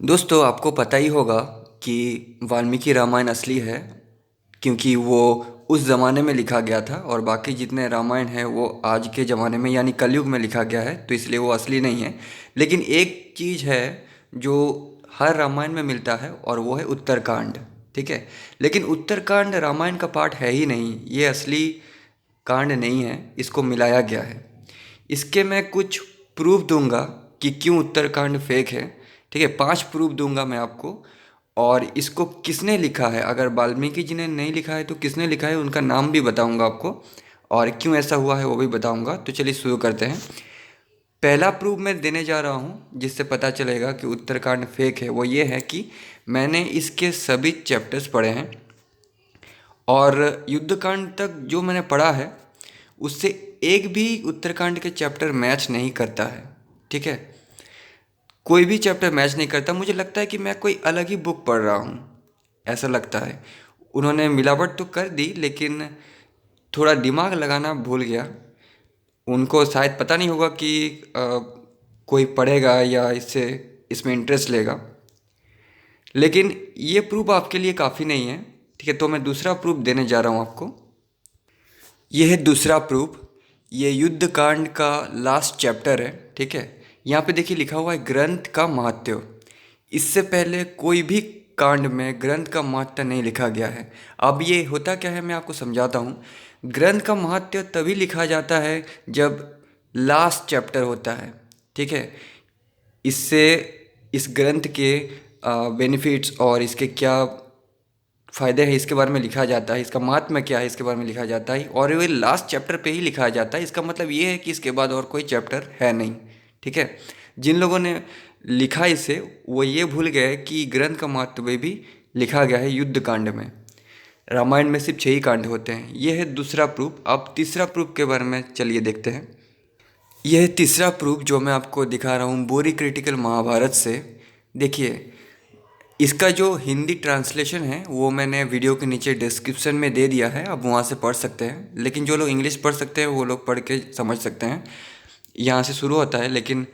दोस्तों आपको पता ही होगा कि वाल्मीकि रामायण असली है क्योंकि वो उस ज़माने में लिखा गया था और बाकी जितने रामायण हैं वो आज के ज़माने में यानी कलयुग में लिखा गया है, तो इसलिए वो असली नहीं है। लेकिन एक चीज़ है जो हर रामायण में मिलता है और वो है उत्तरकांड। ठीक है, लेकिन उत्तरकांड रामायण का पार्ट है ही नहीं, ये असली कांड नहीं है, इसको मिलाया गया है। इसके मैं कुछ प्रूफ दूंगा कि क्यों उत्तरकांड फेक है। ठीक है, 5 प्रूफ दूंगा मैं आपको। और इसको किसने लिखा है, अगर वाल्मीकि जी ने नहीं लिखा है तो किसने लिखा है उनका नाम भी बताऊंगा आपको, और क्यों ऐसा हुआ है वो भी बताऊंगा। तो चलिए शुरू करते हैं। पहला प्रूफ मैं देने जा रहा हूँ जिससे पता चलेगा कि उत्तरकांड फेक है, वो ये है कि मैंने इसके सभी चैप्टर्स पढ़े हैं और युद्धकांड तक जो मैंने पढ़ा है उससे एक भी उत्तरकांड के चैप्टर मैच नहीं करता है। ठीक है, कोई भी चैप्टर मैच नहीं करता। मुझे लगता है कि मैं कोई अलग ही बुक पढ़ रहा हूँ, ऐसा लगता है। उन्होंने मिलावट तो कर दी लेकिन थोड़ा दिमाग लगाना भूल गया। उनको शायद पता नहीं होगा कि कोई पढ़ेगा या इससे इसमें इंटरेस्ट लेगा। लेकिन ये प्रूफ आपके लिए काफ़ी नहीं है। ठीक है, तो मैं दूसरा प्रूफ देने जा रहा हूँ आपको। ये है दूसरा प्रूफ। ये युद्ध कांड का लास्ट चैप्टर है। ठीक है, यहाँ पे देखिए लिखा हुआ है ग्रंथ का महत्व। इससे पहले कोई भी कांड में ग्रंथ का महत्व नहीं लिखा गया है। अब ये होता क्या है मैं आपको समझाता हूँ। ग्रंथ का महत्व तभी लिखा जाता है जब लास्ट चैप्टर होता है। ठीक है, इससे इस ग्रंथ के बेनिफिट्स और इसके क्या फ़ायदे हैं इसके बारे में लिखा जाता है, इसका महात्म्य क्या है इसके बारे में लिखा जाता है, और ये लास्ट चैप्टर पे ही लिखा जाता है। इसका मतलब ये है कि इसके बाद और कोई चैप्टर है नहीं। ठीक है, जिन लोगों ने लिखा इसे वो ये भूल गए कि ग्रंथ का महत्व भी लिखा गया है युद्ध कांड में। रामायण में सिर्फ 6 ही कांड होते हैं। ये है दूसरा प्रूफ। अब तीसरा प्रूफ के बारे में चलिए देखते हैं। यह है तीसरा प्रूफ जो मैं आपको दिखा रहा हूँ बोरी क्रिटिकल महाभारत से। देखिए, इसका जो हिंदी ट्रांसलेशन है वो मैंने वीडियो के नीचे डिस्क्रिप्शन में दे दिया है, आप वहाँ से पढ़ सकते हैं। लेकिन जो लोग इंग्लिश पढ़ सकते हैं वो लोग पढ़ के समझ सकते हैं। यहाँ से शुरू होता है लेकिन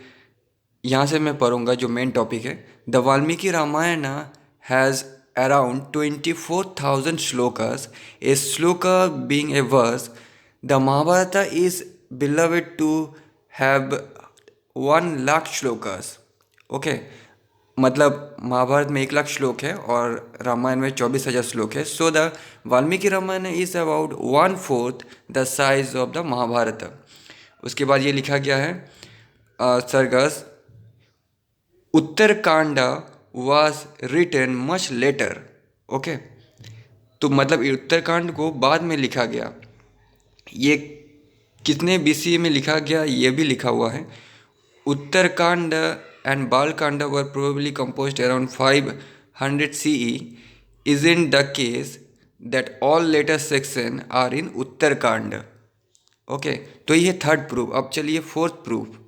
यहाँ से मैं पढ़ूंगा जो मेन टॉपिक है। The Valmiki Ramayana has around 24,000 shlokas, a shloka being a verse. The Mahabharata is believed to have 1 lakh shlokas. Okay, मतलब महाभारत में 1 लाख श्लोक है और रामायण में 24,000 श्लोक है। So the Valmiki Ramayana is about 1/4 the size of the Mahabharata. उसके बाद ये लिखा गया है सरगस Uttarakanda was written much later. Okay, तो मतलब उत्तरकांड को बाद में लिखा गया। ये कितने बीसी में लिखा गया ये भी लिखा हुआ है। Uttarakanda and Balkanda were probably composed around 500 CE. Isn't the case that all later sections are in Uttarakanda? Okay, तो ये थर्ड प्रूफ। अब चलिए फोर्थ प्रूफ।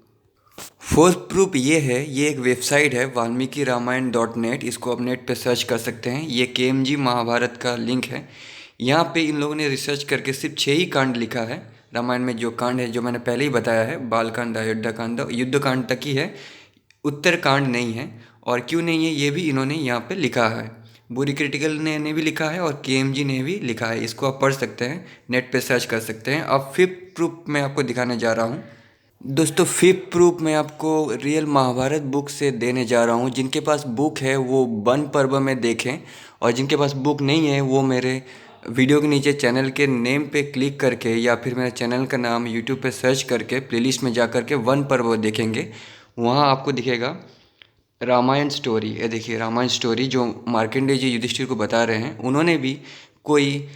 फोर्थ प्रूफ ये है, ये एक वेबसाइट है वाल्मीकि रामायण .net। इसको आप नेट पे सर्च कर सकते हैं। ये KMG महाभारत का लिंक है। यहाँ पे इन लोगों ने रिसर्च करके सिर्फ 6 ही कांड लिखा है। रामायण में जो कांड है जो मैंने पहले ही बताया है, बालकांड अयोध्याकांड युद्धकांड तक ही है, उत्तरकांड नहीं है। और क्यों नहीं है ये भी इन्होंने यहाँ पे लिखा है। बुरी क्रिटिकल ने भी लिखा है और KMG ने भी लिखा है। इसको आप पढ़ सकते हैं, नेट पे सर्च कर सकते हैं। अब फिफ्थ प्रूफ मैं आपको दिखाने जा रहा हूँ। दोस्तों फिफ्थ प्रूफ मैं आपको रियल महाभारत बुक से देने जा रहा हूँ। जिनके पास बुक है वो वन पर्व में देखें, और जिनके पास बुक नहीं है वो मेरे वीडियो के नीचे चैनल के नेम पे क्लिक करके या फिर मेरे चैनल का नाम यूट्यूब पे सर्च करके प्लेलिस्ट में जा कर के वन पर्व देखेंगे। वहाँ आपको दिखेगा रामायण स्टोरी। ये देखिए रामायण स्टोरी जो मार्कंडेय जी युधिष्ठिर को बता रहे हैं। उन्होंने भी कोई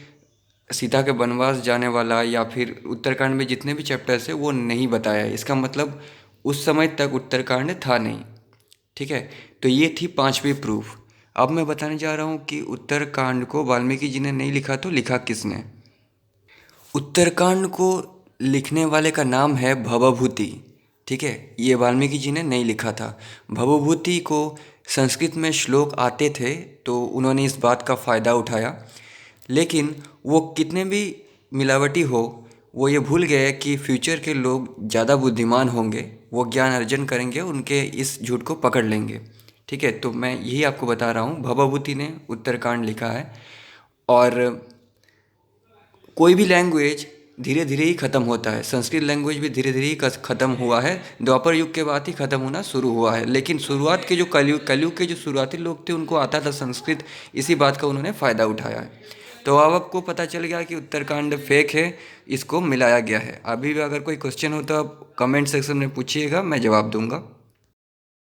सीता के वनवास जाने वाला या फिर उत्तरकांड में जितने भी चैप्टर्स है वो नहीं बताया है। इसका मतलब उस समय तक उत्तरकांड था नहीं। ठीक है, तो ये थी 5वीं प्रूफ। अब मैं बताने जा रहा हूँ कि उत्तरकांड को वाल्मीकि जी ने नहीं लिखा तो लिखा किसने। उत्तरकांड को लिखने वाले का नाम है भवभूति। ठीक है, ये वाल्मीकि जी ने नहीं लिखा था। भवभूति को संस्कृत में श्लोक आते थे तो उन्होंने इस बात का फ़ायदा उठाया। लेकिन वो कितने भी मिलावटी हो, वो ये भूल गए कि फ्यूचर के लोग ज़्यादा बुद्धिमान होंगे, वो ज्ञान अर्जन करेंगे, उनके इस झूठ को पकड़ लेंगे। ठीक है, तो मैं यही आपको बता रहा हूँ, भवभूति ने उत्तरकांड लिखा है। और कोई भी लैंग्वेज धीरे धीरे ही ख़त्म होता है, संस्कृत लैंग्वेज भी धीरे धीरे ही ख़त्म हुआ है, द्वापर युग के बाद ही ख़त्म होना शुरू हुआ है। लेकिन शुरुआत के जो कलयुग के जो शुरुआती लोग थे उनको आता था संस्कृत, इसी बात का उन्होंने फ़ायदा उठाया है। तो अब आपको पता चल गया कि उत्तरकांड फेक है, इसको मिलाया गया है। अभी भी अगर कोई क्वेश्चन हो तो आप कमेंट सेक्शन में पूछिएगा, मैं जवाब दूंगा।